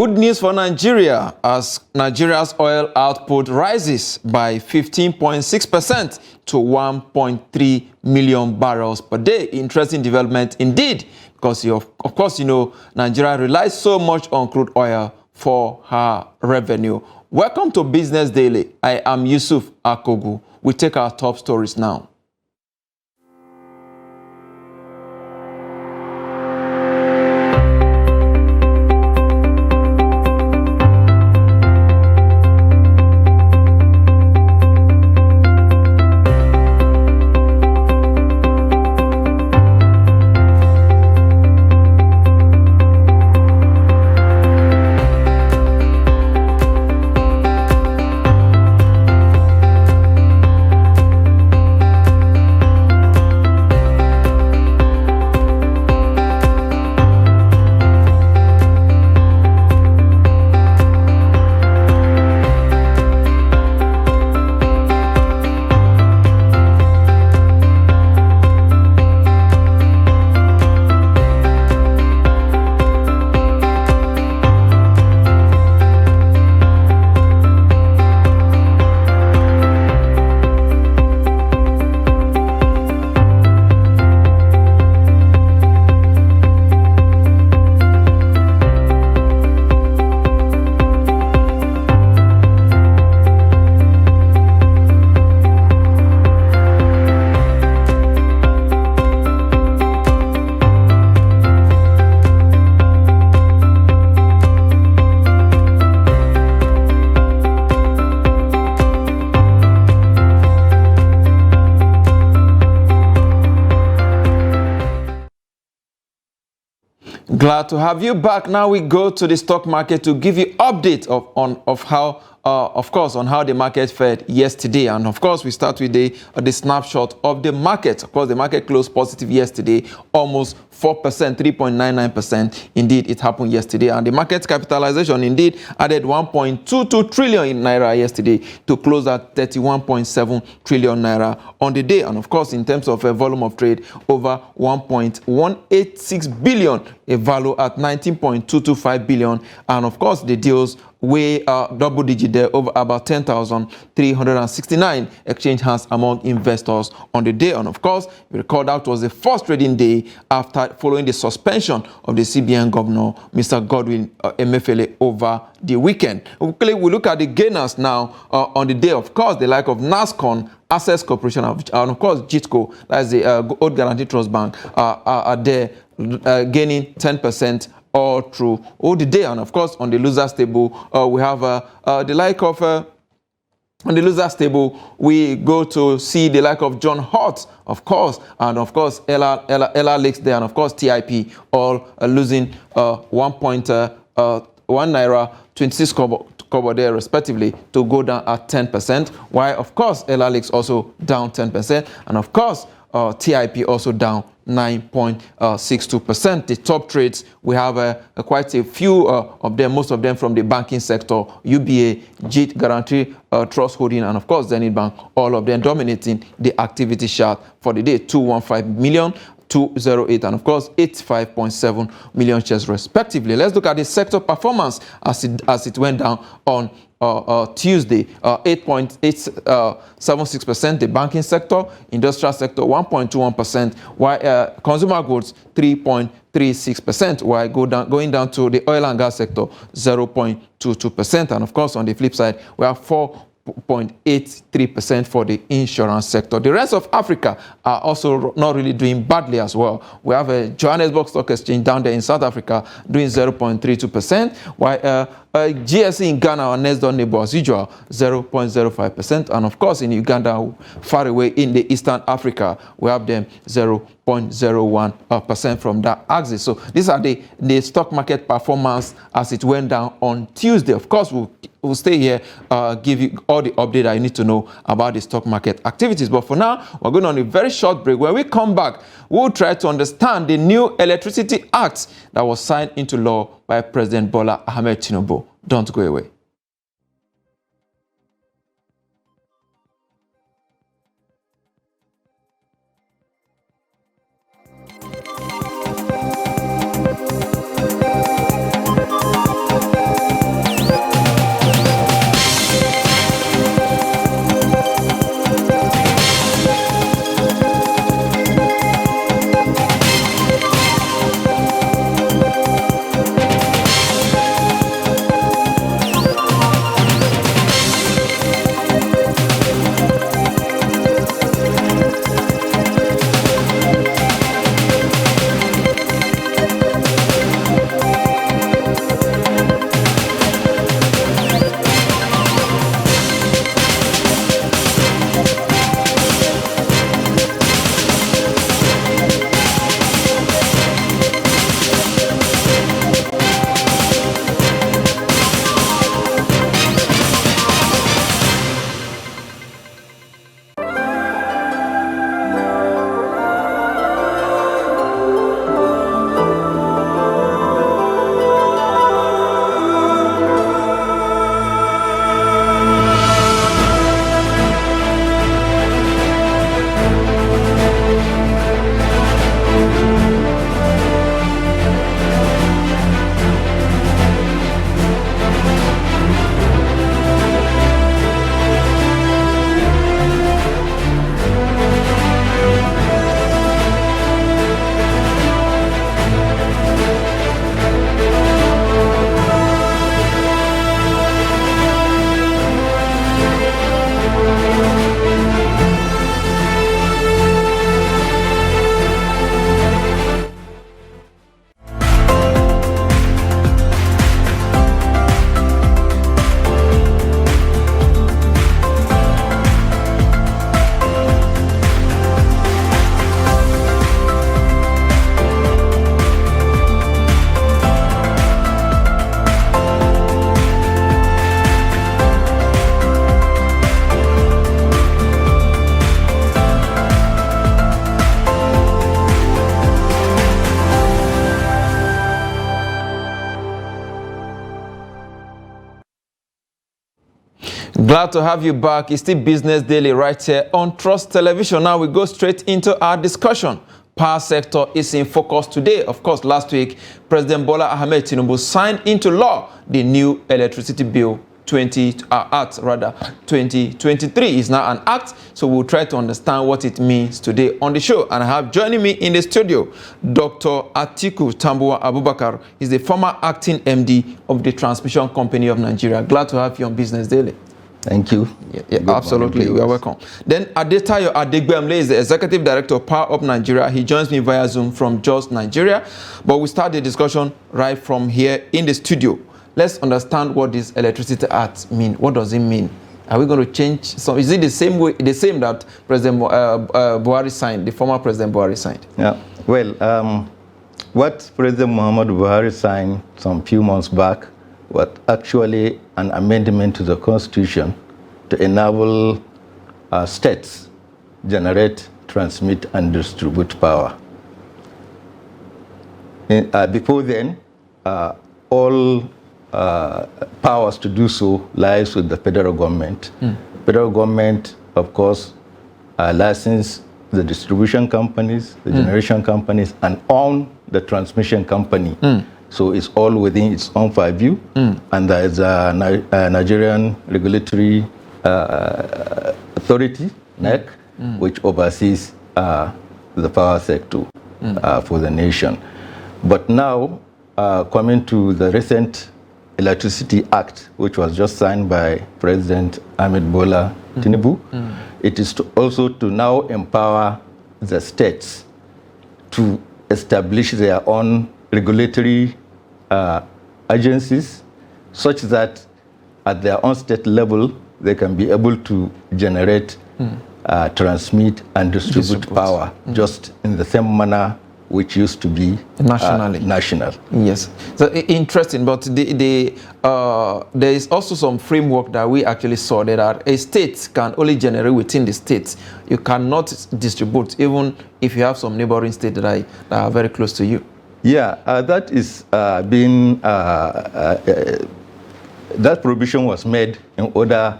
Good news for Nigeria as Nigeria's oil output rises by 15.6% to 1.3 million barrels per day. Interesting development indeed, because of course, Nigeria relies so much on crude oil for her revenue. Welcome to Business Daily. I am Yusuf Akogu. We take our top stories now. Glad to have you back. Now we go to the stock market to give you update of how on how the market fared yesterday. And of course, we start with the snapshot of the market. Of course, the market closed positive yesterday, almost 4%, 3.99%. Indeed, it happened yesterday. And the market capitalization indeed added 1.22 trillion in naira yesterday to close at 31.7 trillion naira on the day. And of course, in terms of a volume of trade, over 1.186 billion, a value at 19.225 billion. And of course, the deals way double digit there, over about 10,369 exchange hands among investors on the day. And of course, we recall that was the first trading day after following the suspension of the CBN governor, Mr. Godwin Emefiele, over the weekend. We look at the gainers now on the day. Of course, the like of NASCON, Access Corporation, and of course GITCO, that's the Old Guarantee Trust Bank, are there gaining 10% all through all the day. And of course, on the losers table, we have the like of on the losers table, we go to see the like of John Hurt, of course, and of course Ella Lakes there, and of course TIP, all losing 1.1 naira 26 kobo there respectively, to go down at 10%, while of course Ella Lakes also down 10%, and of course TIP also down 9.62%. The top trades, we have quite a few of them, most of them from the banking sector, UBA, JIT Guarantee Trust Holding, and of course Zenith Bank, all of them dominating the activity chart for the day. 215 million, 208, and of course 85.7 million shares respectively. Let's look at the sector performance as it went down on Tuesday. 8.876%, the banking sector, industrial sector 1.21%, while consumer goods 3.36%, while going down to the oil and gas sector 0.22%, and of course on the flip side we have 4.83% for the insurance sector. The rest of Africa are also not really doing badly as well. We have a Johannesburg Stock Exchange down there in South Africa doing 0.32%, while GSE in Ghana, our next door neighbor as usual, 0.05%, and of course in Uganda, far away in the Eastern Africa, we have them 0.01% from that axis. So these are the stock market performance as it went down on Tuesday. Of course, we'll stay here, give you all the update I need to know about the stock market activities. But for now, we're going on a very short break. When we come back, we'll try to understand the new Electricity Act that was signed into law by President Bola Ahmed Tinubu. Don't go away. Glad to have you back. It's still Business Daily right here on Trust Television. Now we go straight into our discussion. Power sector is in focus today. Of course, last week, President Bola Ahmed Tinubu signed into law the new Electricity Bill 2023 is now an act, so we'll try to understand what it means today on the show. And I have joining me in the studio Dr. Atiku Tambuwa Abubakar. He's the former acting MD of the Transmission Company of Nigeria. Glad to have you on Business Daily. Thank you. Yeah, absolutely. You are welcome. Then Adetayo Adegbemle is the Executive Director of Power Up Nigeria. He joins me via Zoom from Jos, Nigeria. But we start the discussion right from here in the studio. Let's understand what this Electricity Act means. What does it mean? Are we going to change? So is it the same way, the same that President Buhari signed, the former President Buhari signed? Yeah. Well, what President Muhammad Buhari signed some few months back was actually an amendment to the Constitution to enable states generate, transmit, and distribute power. Before then, all powers to do so lies with the federal government. Federal government, of course, license the distribution companies, the generation companies, and own the transmission company. So it's all within its own purview. And there is a Nigerian Regulatory Authority, NEC, which oversees the power sector for the nation. But now, coming to the recent Electricity Act, which was just signed by President Ahmed Bola Tinubu, it is also to now empower the states to establish their own regulatory agencies, such that at their own state level, they can be able to generate, transmit, and distribute power just in the same manner which used to be national. Yes, so interesting. But there is also some framework that we actually saw that a state can only generate within the state. You cannot distribute, even if you have some neighboring states that are very close to you. Yeah, that is that provision was made in order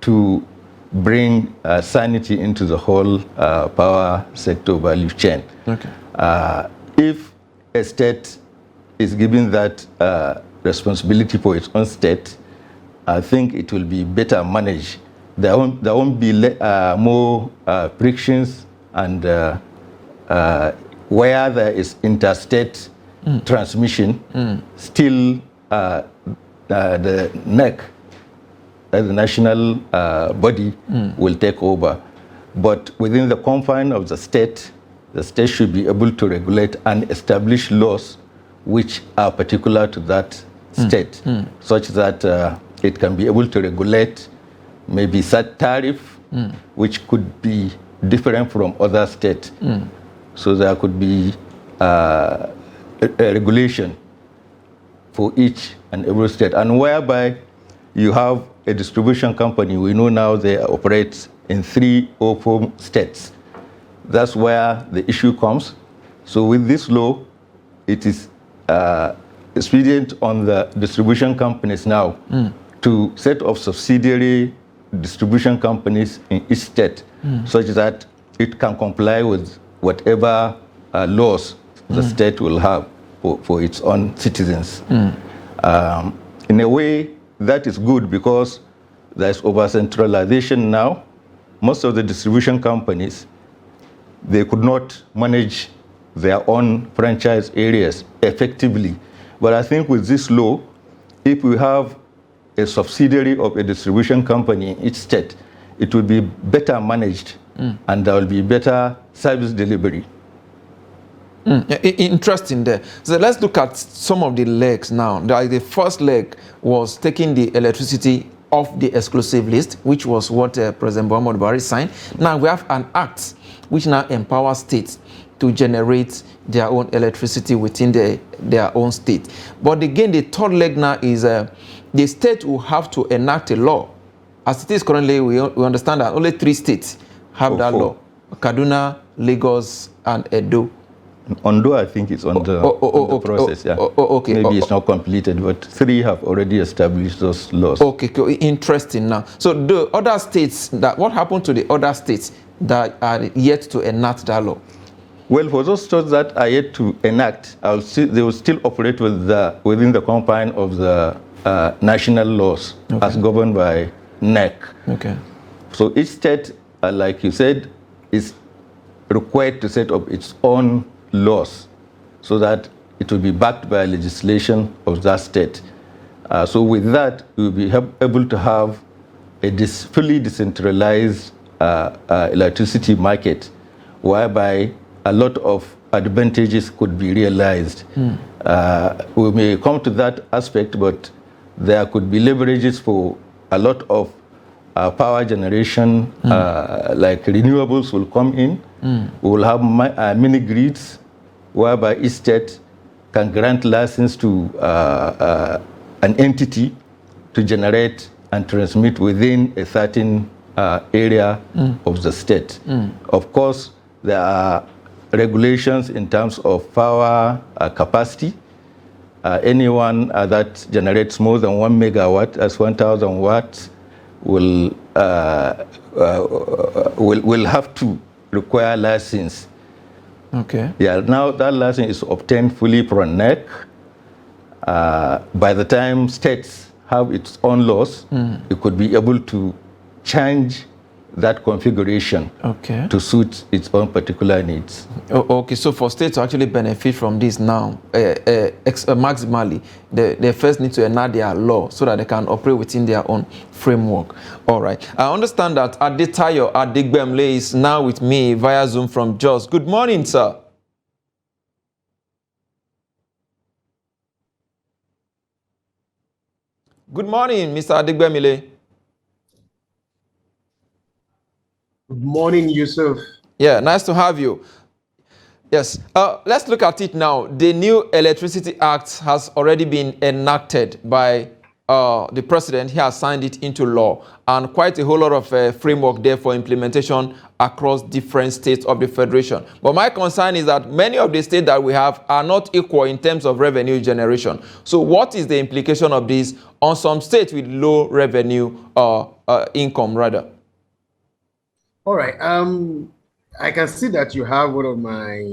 to bring sanity into the whole power sector value chain. Okay. If a state is given that responsibility for its own state, I think it will be better managed. There won't be more frictions, and where there is interstate transmission, still the NEC, the national body, will take over. But within the confine of the state should be able to regulate and establish laws which are particular to that state, such that it can be able to regulate maybe set tariff, which could be different from other states. So there could be a regulation for each and every state, and whereby you have a distribution company. We know now they operate in 3 or 4 states. That's where the issue comes. So with this law, it is expedient on the distribution companies now to set up subsidiary distribution companies in each state, such that it can comply with whatever laws the state will have for its own citizens. In a way, that is good because there's over-centralization now. Most of the distribution companies, they could not manage their own franchise areas effectively. But I think with this law, if we have a subsidiary of a distribution company in each state, it will be better managed and there will be better service delivery. Interesting there. So let's look at some of the legs now. The first leg was taking the electricity off the exclusive list, which was what President Muhammad Buhari signed. Now we have an act which now empowers states to generate their own electricity within their own state. But again, the third leg now is the state will have to enact a law. As it is currently, we understand that only 3 states have that law: Kaduna, Lagos, and Edo. Ondo, I think it's on the process. Okay. Maybe it's not completed, but 3 have already established those laws. Okay, interesting now. So the other states, what happened to the other states that are yet to enact that law? Well, for those states that are yet to enact, they will still operate within the confine of the national laws as governed by NEC. Okay. So each state, like you said, is required to set up its own laws so that it will be backed by legislation of that state. So with that, we will be able to have a fully decentralized electricity market whereby a lot of advantages could be realized. We may come to that aspect, but there could be leverages for a lot of power generation, like renewables will come in. We will have mini grids whereby each state can grant license to an entity to generate and transmit within a certain area of the state. Of course, there are regulations in terms of power capacity. Anyone that generates more than 1 megawatt, that's 1,000 watts, will have to require license. Okay. Yeah, now that license is obtained fully from NEC. By the time states have its own laws, it could be able to change that configuration to suit its own particular needs. Okay, so for states to actually benefit from this now, maximally, they first need to enact their law so that they can operate within their own framework. All right. I understand that Adetayo Adigbemle is now with me via Zoom from Jos. Good morning, sir. Good morning, Mr. Adigbemile. Good morning, Yusuf. Yeah, nice to have you. Yes, let's look at it now. The new Electricity Act has already been enacted by the president. He has signed it into law, and quite a whole lot of framework there for implementation across different states of the federation. But my concern is that many of the states that we have are not equal in terms of revenue generation. So what is the implication of this on some states with low revenue income rather? All right. I can see that you have one of my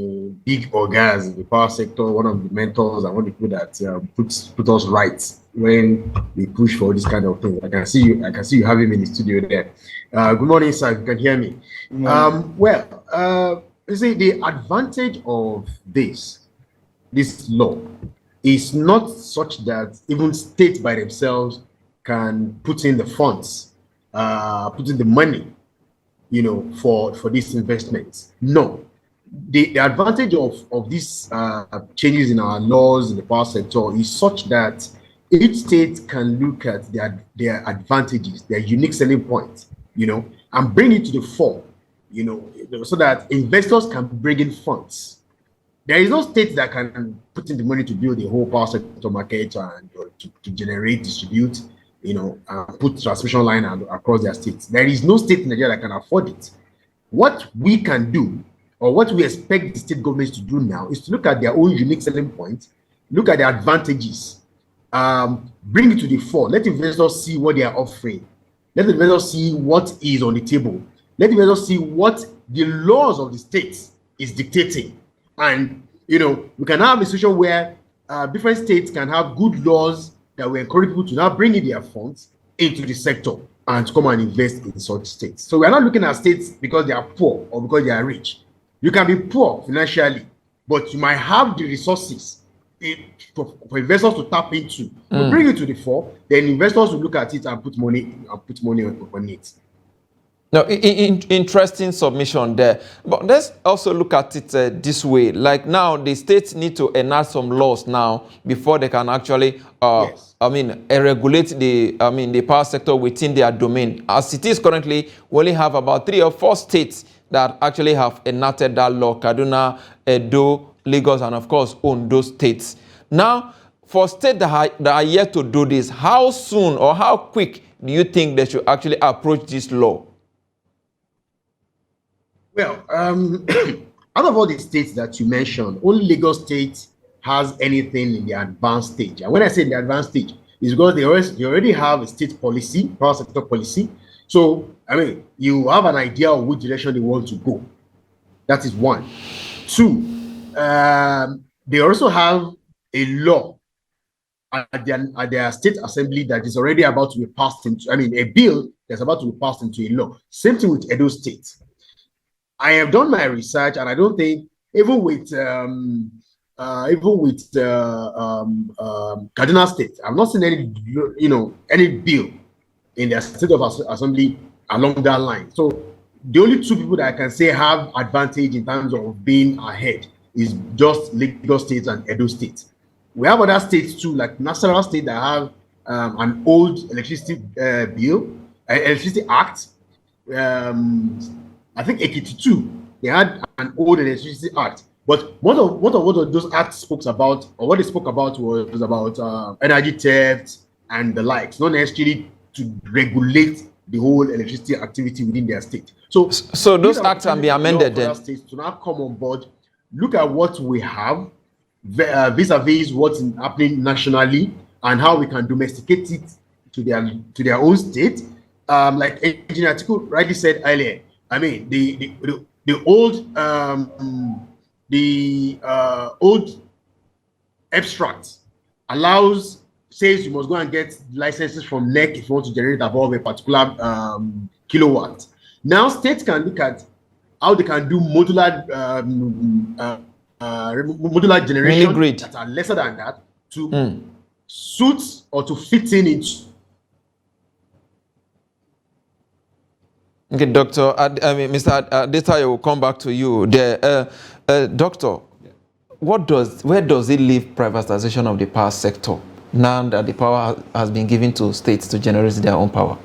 big organs in the power sector, one of the mentors, and one of the people that put us right when we push for this kind of thing. I can see you have him in the studio there. Good morning, sir. You can hear me. You see, the advantage of this law is not such that even states by themselves can put in the funds, put in the money, for these investments. No, the advantage of these changes in our laws in the power sector is such that each state can look at their advantages, their unique selling points, and bring it to the fore, so that investors can bring in funds. There is no state that can put in the money to build the whole power sector market and to generate, distribute, put transmission line across their states. There is no state in Nigeria that can afford it. What we can do, or what we expect the state governments to do now, is to look at their own unique selling points, look at their advantages, bring it to the fore. Let investors see what they are offering. Let the investors see what is on the table. Let the investors see what the laws of the states is dictating. And, we can have a situation where different states can have good laws that will encourage people to now bring in their funds into the sector and to come and invest in such states. So we're not looking at states because they are poor or because they are rich. You can be poor financially, but you might have the resources for investors to tap into. To bring it to the fore, then investors will look at it and put money on it. No, interesting submission there. But let's also look at it this way. Like now, the states need to enact some laws now before they can actually, regulate the power sector within their domain. As it is currently, we only have about 3 or 4 states that actually have enacted that law: Kaduna, Edo, Lagos, and of course, Ondo states. Now, for states that are yet to do this, how soon or how quick do you think they should actually approach this law? Well, out of all the states that you mentioned, only Lagos State has anything in the advanced stage. And when I say in the advanced stage, it's because they already have a state policy, power sector policy. So, I mean, you have an idea of which direction they want to go. That is one. Two, they also have a law at their state assembly that is already about to be passed into, I mean, a bill that's about to be passed into a law. Same thing with Edo State. I have done my research, and I don't think even with Kaduna State, I've not seen any, any bill in their state of assembly along that line. So the only two people that I can say have advantage in terms of being ahead is just Lagos State and Edo State. We have other states too, like Nasarawa State, that have an old electricity electricity act. I think Ekiti too, they had an old electricity act. But what of those acts spoke about, or what they spoke about was about energy theft and the likes, not necessarily to regulate the whole electricity activity within their state. So those acts can be amended then. States to now come on board, look at what we have vis-a-vis what's happening nationally and how we can domesticate it to their own state. Like Engineer Atiku rightly said earlier, I mean the old abstract says you must go and get licenses from NEC if you want to generate above a particular kilowatt. Now states can look at how they can do modular generation that are lesser than that to suit or to fit in it. Okay, Doctor. Mr. Adetayo, will come back to you. Doctor, where does it leave privatization of the power sector now that the power has been given to states to generate their own power?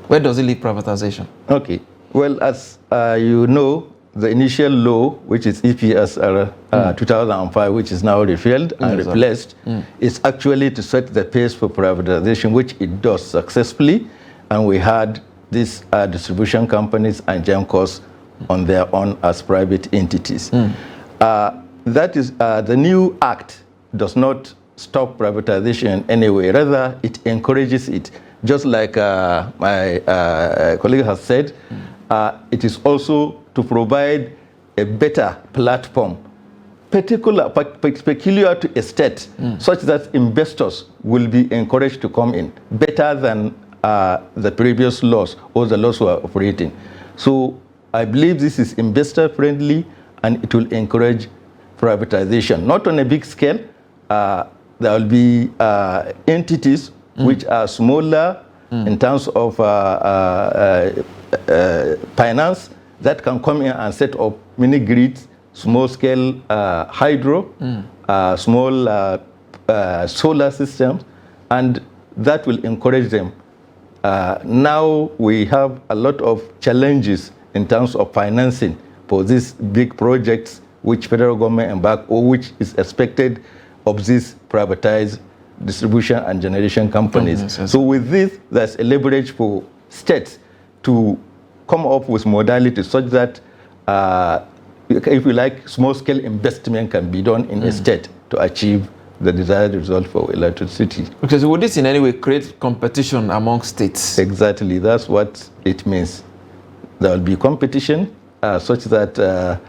Where does it leave privatization? Okay. Well, as you know, the initial law, which is EPSR 2005, which is now repealed and replaced, is actually to set the pace for privatization, which it does successfully. And we had these distribution companies and GENCOs on their own as private entities. That is, the new act does not stop privatization anyway. Rather, it encourages it. Just like my colleague has said, it is also to provide a better platform, peculiar to a state, such that investors will be encouraged to come in better than the previous laws or the laws were operating. So I believe this is investor friendly and it will encourage privatization. Not on a big scale. There will be entities which are smaller in terms of finance that can come in and set up mini grids, small scale hydro, small solar systems, and that will encourage them. Now we have a lot of challenges in terms of financing for these big projects which federal government embark or which is expected of these privatized distribution and generation companies. So with this, there's a leverage for states to come up with modalities such that, if you like, small-scale investment can be done in a state to achieve the desired result for electricity. Okay, so would this in any way create competition among states? Exactly, that's what it means. There will be competition such that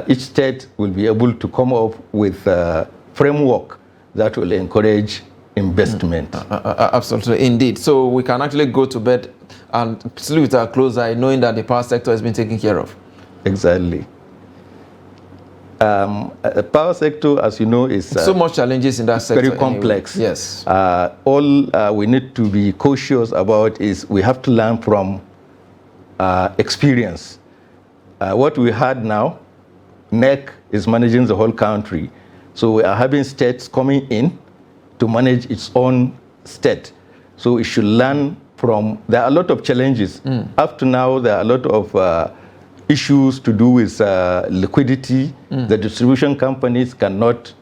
each state will be able to come up with a framework that will encourage investment. Absolutely, indeed. So we can actually go to bed and sleep with our closed eye, knowing that the power sector has been taken care of. Exactly. The power sector, as you know, is so much challenges in that sector. Very complex. Anyway. Yes. All we need to be cautious about is we have to learn from experience. What we had now, NEC is managing the whole country. So we are having states coming in to manage its own state. So we should learn from, there are a lot of challenges. Up to now, there are a lot of issues to do with liquidity. The distribution companies cannot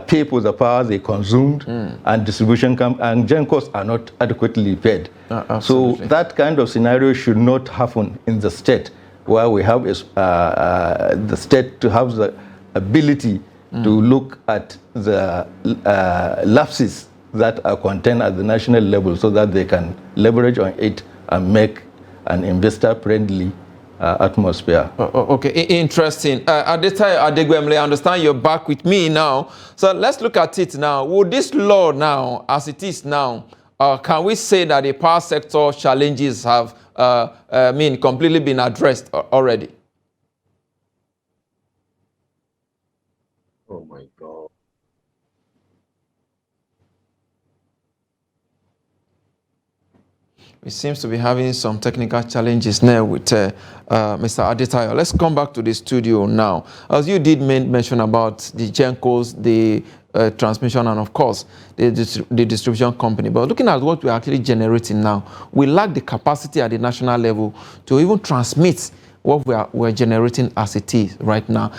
pay for the power they consumed, and distribution and GENCOs are not adequately paid. So that kind of scenario should not happen in the state. where we have the state to have the ability to look at the lapses that are contained at the national level so that they can leverage on it and make an investor-friendly atmosphere. Okay, interesting. Adetayo Adegbenmle, I understand you're back with me now. So let's look at it now. Would this law now, as it is now, can we say that the power sector challenges have completely been addressed already? Oh my God. We seems to be having some technical challenges now with Mr. Adetayo. Let's come back to the studio now. As you did mention about the GenCos, the transmission, and of course the distribution company. But looking at what we're actually generating now, we lack the capacity at the national level to even transmit what we're generating as it is right now.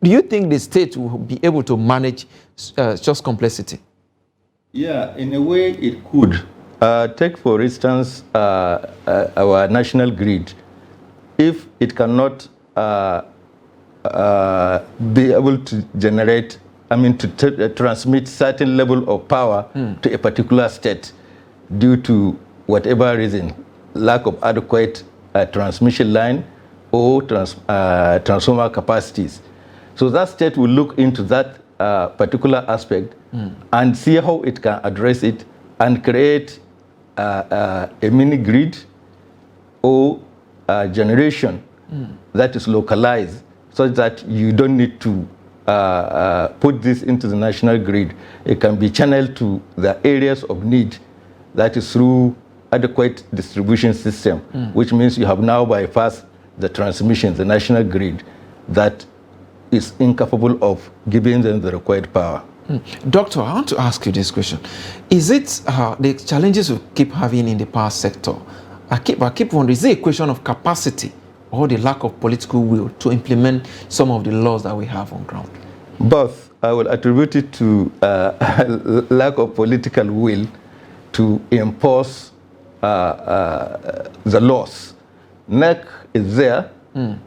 Do you think the state will be able to manage just complexity? Yeah, in a way it could. Take, for instance, our national grid. If it cannot be able to generate, to transmit certain level of power to a particular state due to whatever reason, lack of adequate transmission line or transformer capacities. So that state will look into that particular aspect and see how it can address it and create a mini grid or generation that is localized so that you don't need to put this into the national grid. It can be channeled to the areas of need, that is through adequate distribution system, which means you have now bypassed the transmission, the national grid, that is incapable of giving them the required power. Doctor, I want to ask you this question. Is it the challenges we keep having in the power sector? I keep wondering, is it a question of capacity or the lack of political will to implement some of the laws that we have on ground? Both. I will attribute it to lack of political will to impose the laws. NEC is there,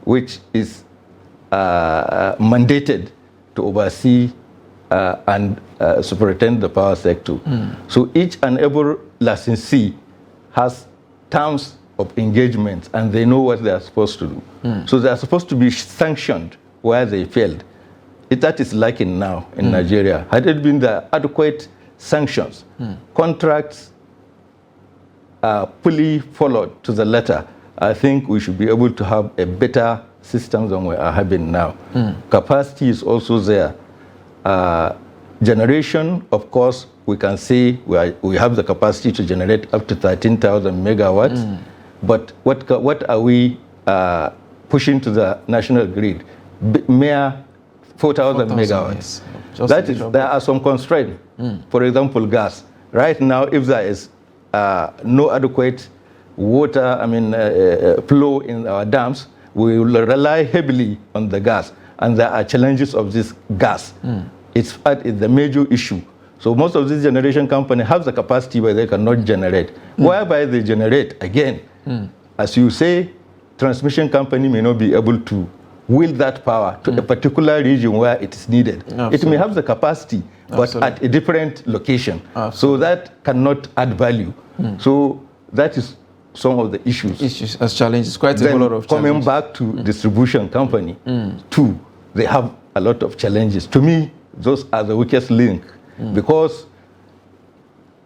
which is mandated to oversee and superintend the power sector. So each and every licensee has terms of engagement and they know what they are supposed to do. So they are supposed to be sanctioned where they failed. That is lacking now in Nigeria. Had it been the adequate sanctions, contracts fully followed to the letter, I think we should be able to have a better system than we are having now. Capacity is also there. Generation, of course, we can say we have the capacity to generate up to 13,000 megawatts. But what are we pushing to the national grid? Mere 4,000 megawatts. Yes. There are some constraints. For example, gas. Right now, if there is no adequate water, flow in our dams, we will rely heavily on the gas. And there are challenges of this gas. It's the major issue. So most of these generation companies have the capacity where they cannot generate. Whereby they generate, again, as you say, transmission company may not be able to will that power to a particular region where it is needed. Absolutely. It may have the capacity, but at a different location. Absolutely. So that cannot add value. So that is some of the issues. As challenges, quite a lot of challenges. Coming back to distribution company, too, they have a lot of challenges. To me, those are the weakest link because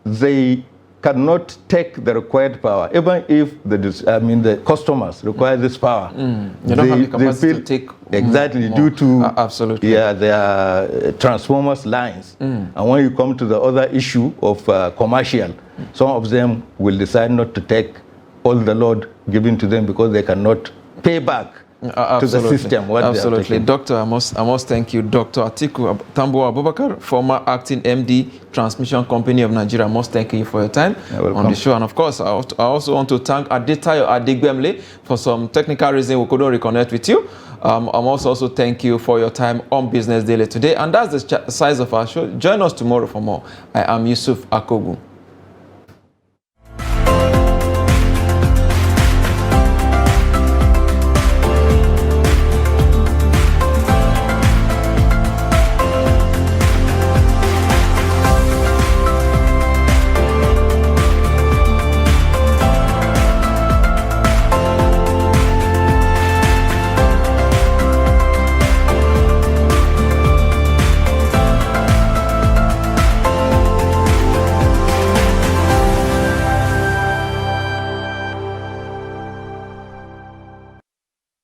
they cannot take the required power, even if the customers require this power. They don't have the capacity to take exactly more. Due to absolutely. their transformers lines. And when you come to the other issue of commercial, some of them will decide not to take all the load given to them because they cannot pay back to the system. Absolutely. Doctor, I must thank you. Dr. Atiku Tambuwal Abubakar, former acting MD, Transmission Company of Nigeria. I must thank you for your time on the show. And of course, I also want to thank Adetayo Adegbenmle for some technical reason we couldn't reconnect with you. I must also thank you for your time on Business Daily today. And that's the size of our show. Join us tomorrow for more. I am Yusuf Akogu.